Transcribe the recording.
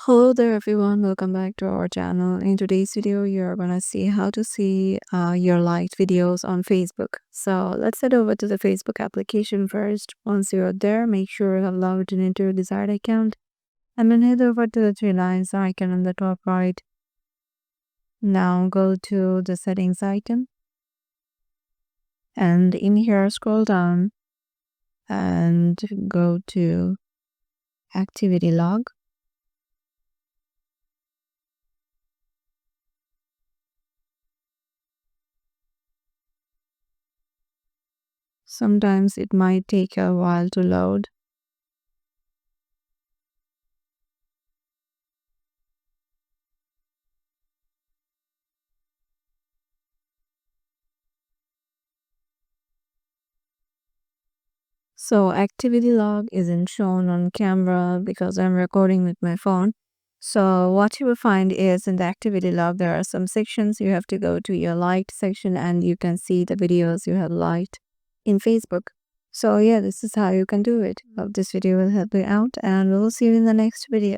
Hello there everyone, welcome back to our channel. In today's video, you're gonna see how to see your liked videos on Facebook. So let's head over to the Facebook application first. Once you're there, make sure you have logged in into your desired account and then head over to the three lines icon on the top right. Now go to the settings icon and in here scroll down and go to activity log. Sometimes it might take a while to load. So activity log isn't shown on camera because I'm recording with my phone. So what you will find is in the activity log, there are some sections. You have to go to your liked section and you can see the videos you have liked in Facebook. So yeah, this is how you can do it. Hope this video will help you out and we'll see you in the next video.